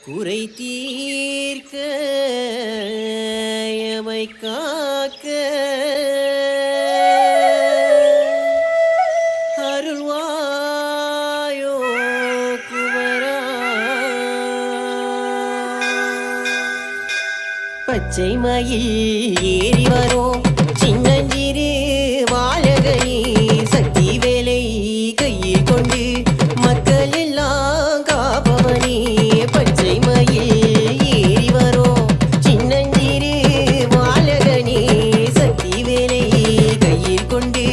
குறை தீர்க்க எமை காக்க அருள்வாயோ குமரா. பச்சை மயில் ஏறி வரும் சின்னஞ்சிறு வாழகனி சக்தி வேலை கையில் கொண்டு மக்கள் எல்லாம் காப்பவனே. பச்சை மயில் ஏறி வரும் சின்னஞ்சிறு வாழகனி சக்தி வேலை கையில் கொண்டு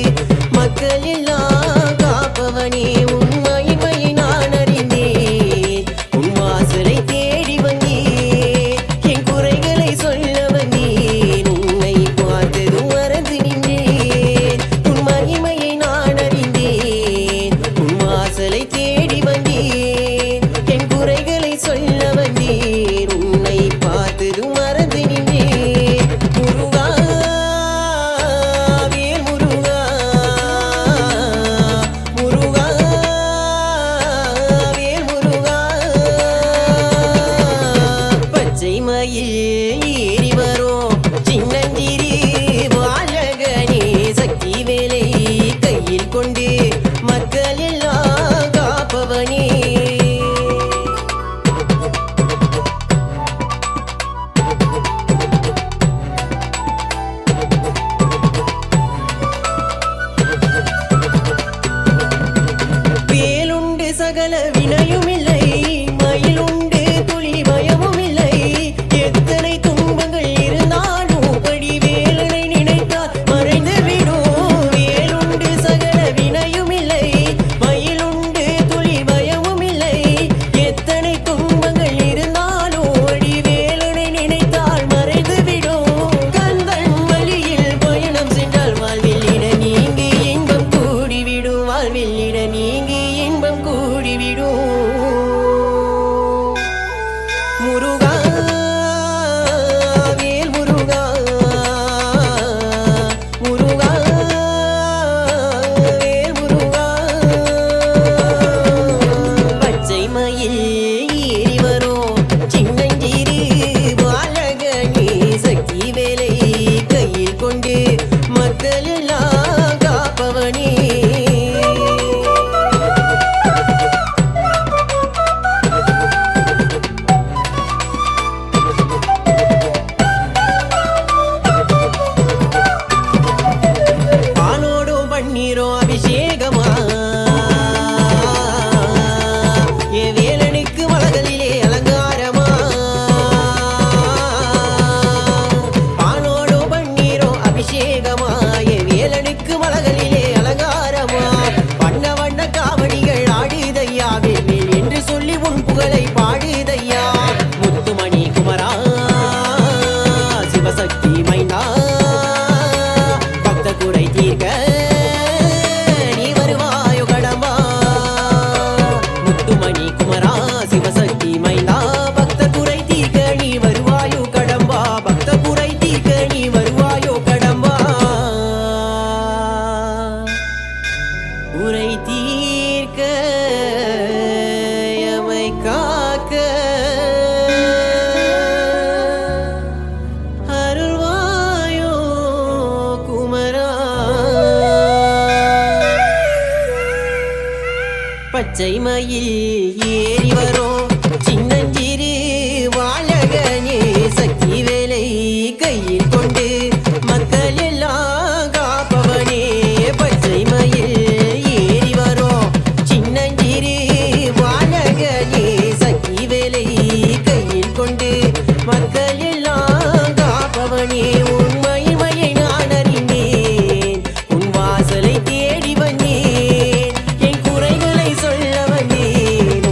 மக்கள் எல்லாம் காப்பவனே. உண்மையை நான் அறிந்தேன், உன் வாசலை தேடி வந்தேன், என் குறைகளை சொல்ல வந்தேன், உன்னை பார்த்ததும் மறந்து நின்றேன். உன் மகிமையை நான் அறிந்தேன், உன் வாசலை தேடி வந்தேன், என் குறைகளை சொல்ல வந்தேன், உன்னை பார்த்ததும் மறந்து நின்றேன். முருகா வேல் முருகா, முருகா வேல் முருகா. பச்சை மயில் ஏறி வரும் சின்னஞ்சிறு வாழகனே சக்தி வேலை கையில் கொண்டு மக்கள் எல்லாம் காப்பவனே. வேலுண்டு சகல வினையும் இல்லை, மயிலுண்டு துளி பயமும் இல்லை. எத்தனை துன்பங்கள் இருந்தாலும் படி வேலனை நினைத்தால் மறைந்து விடும். வேலுண்டு சகல வினையும் இல்லை, மயிலுண்டு துளி பயமும் இல்லை. எத்தனை துன்பங்கள் இருந்தாலும் படி வேலனை நினைத்தால் மறைந்து விடும். கந்தன் வழியில் பயணம் சென்றால் வாழ்வில் இட நீங்கி இன்பம் கூடிவிடும், வாழ்வில் இட நீங்கி இன்பம் கூடிவிடும். முருகா வேல் முருகா, முருகா வேல் முருகா. பச்சை மயில் ஏறி வரும் சின்னஞ்சிறு வாழகனே சக்தி வேலை கையில் கொண்டு மக்கள் எல்லாம் காப்பவனே. பானோடும் பன்னீரும் அபிஷேகமா ஏ வேலனுக்கு மலர்களிலே அலங்காரமா. பானோடும் பன்னீரும் அபிஷேகமா ஏ வேலனுக்கு மலர்களிலே அலங்காரமா. வண்ண வண்ண காவடிகள் ஆடுதையா, வேல் என்று சொல்லி உன் புகழை பாடுதையா. முத்துமணி குமரா சிவசக்தி மைனா, பக்த குறை தீர்க்க நீ வருவாயோ கடம்பா. முத்துமணி குமரா சிவசக்தி மைனா, பக்த குறை தீர்க்க நீ வருவாயோ கடம்பா. பக்த குறை தீர்க்க நீ வருவாயோ கடம்பா. குறை தீர்க்க எமை காக்க அருள்வாயோ குமரா. பச்சை மயில் ஏறி வரும் சின்னஞ்சிறு வாழகனே சக்தி வேலை கையில் கொண்டு மக்கள் எல்லாம் காப்பவனே. பச்சை மயில் ஏறி வரும் சின்னஞ்சிறு வாழகனே சக்தி வேலை கையில் கொண்டு மக்கள் எல்லாம் காப்பவனே. உண்மையை நான் அறிந்தேன், உன் வாசலை தேடி வந்தேன், என் குறைகளை சொல்ல வந்தேன்,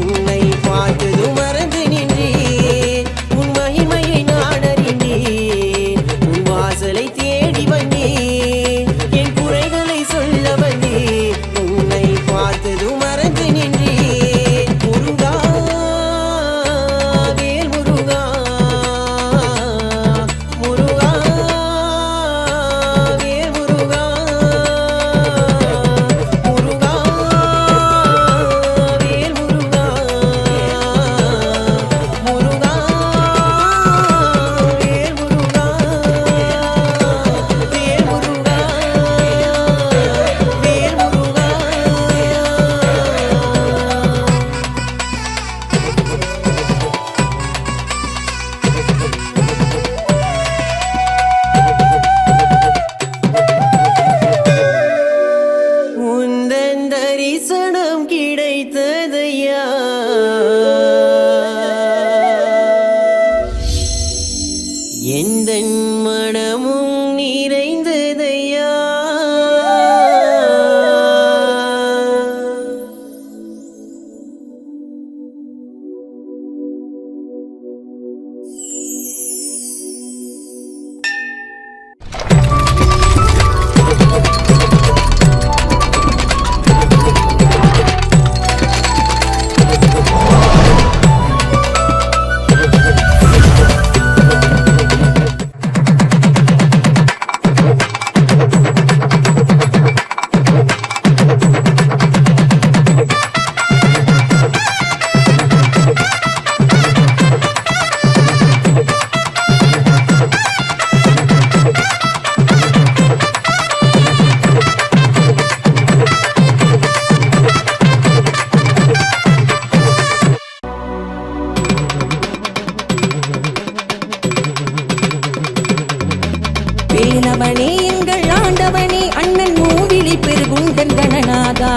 வேலவனே எங்கள் ஆண்டவனே அண்ணன் மூவிலி பெருகுண்டன் கணநாதா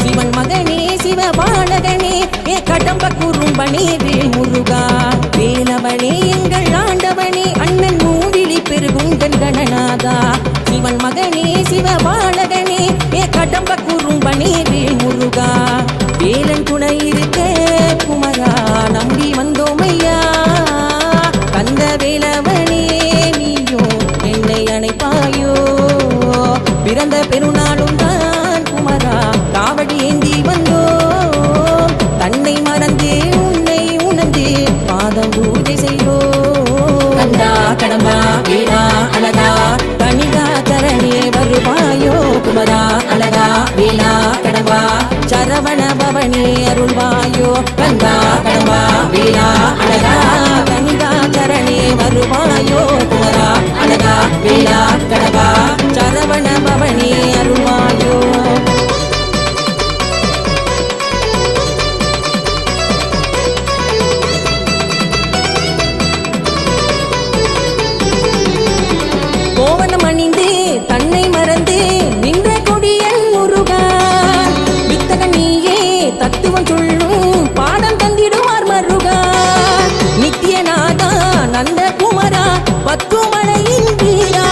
சிவன் மகனே சிவபாலகனே ஏ கடம்ப குறும்பனே வேல் முருகா வேலவனே எங்கள் ஆண்டவனே அண்ணன் மூவிலி பெருகுண்டன் கணநாதா சிவன் மகனே சிவபாலகனே ஏ கடம்ப குறும்பனே வேல் முருகா வேலன் துணை இருக்க குமரா நம்பி வந்தோமையா கந்த வேலவனே நீயோ என்னை அணைப்பாயோ பிறந்த பெருநாளும் தான் குமரா காவடி ஏந்தி வந்தோ தன்னை மறந்தே உன்னை உணர்ந்து பாதம் பூஜை செய்தோ கந்தா கடம்பா வீரா அழகா கணிகா சரணே வருவாயோ குமரா அழகா வீலா கடம்பா சரவண பவனே அருள்வாயோ கந்தா கடம்பா வீரா அழகா கணிகா சரணே வருவாயோ குமரா அழகா வீலா கடம்பா சரவண பவனே அருள்வாயோ கோவணம் அணிந்து தன்னை மறந்து நின்ற கொடியன் முருகா வித்தகன் நீயே தத்துவம் சொல்லும் பாடம் தந்திடுவார் மருகா நித்தியநாதா நந்த குமரா பத்துமலையின் வீரா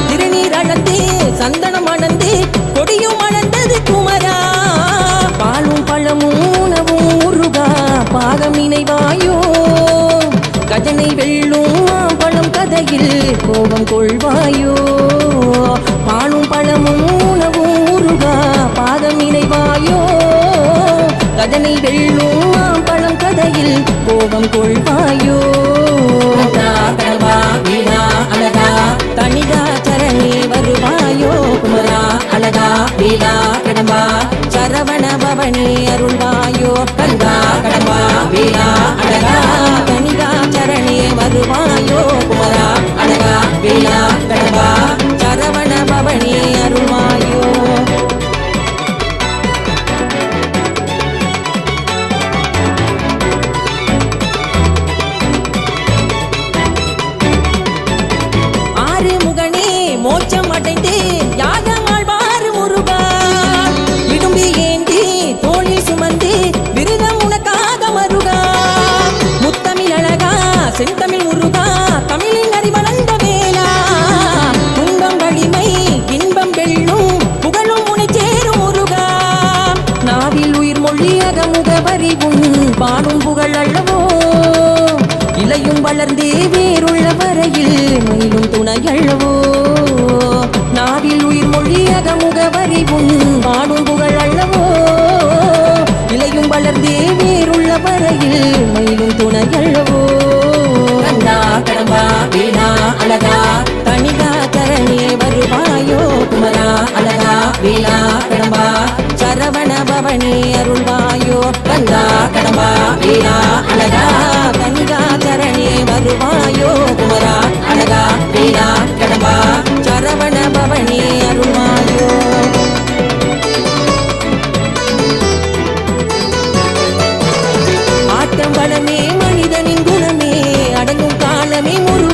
திருநீர் அளந்து சந்தனம் அளந்து கொடியும் அளந்தது குமரா பாலும் பழமும் உணவும் முருகா பாகம் நினைவாயோ கஜனை வெல்லும் பழம் கதையில் கோபம் கொள்வாயோ பாலும் பழமும் உணவும் முருகா பாதம் நினைவாயோ கஜனை வெல்லும் பழம் கதையில் கோபம் கொள்வாயோ அழகா தனிகா சரணே வருவாயோ குமரா அழகா வீலா கடம்பா சரவண பவனே அருள்வாயோ கந்தா கடம்பா வீலா அழகா தனிகா சரணே வருவாயோ குமரா அழகா வீலா கடம்பா சரவண பவனே அருள்வாயோ ஆறு முகனே மோட்சம் அடைந்து யாகமாழ்வார் முருகா இடும்பி ஏந்தி தோளில் சுமந்து விருதம் உனக்காக மருகா முத்தமிழ் அழகா செந்தமிழ் முருகா தமிழின் அறிவளந்த வேளா துன்பம் வலிமை இன்பம் வெல்லும் புகழும் உனை சேரும் முருகா நாவில் உயிர் மொழியக முகவரி உன் பாடும் புகழ் அல்லவோ இலையும் வளர்ந்தே வேறுள்ள வரையில் மயிலும் துணையல்லவோ நாவில் உயிர் மொழியக முகவரி உன் பாடும் புகழ் அல்லவோ இலையும் வளர்ந்தே வேறுள்ள வரையில் மயிலும் துணையல்லவோ கந்தா கடம்பா வீணா அழகா தனிகா தரணே வருவாயோ குமரா அழகா வீலா கடம்பா சரவண பவனே அருள்வாயோ கந்தா கடம்பா வீணா அழகா தனிகா தரணே வருவாயோ குமரா அழகா வீலா கடம்பா சரவண பவனே அருள்வாயோ ஆட்டம் பலமே மனிதனின் குணமே அடங்கும் காலமே முரு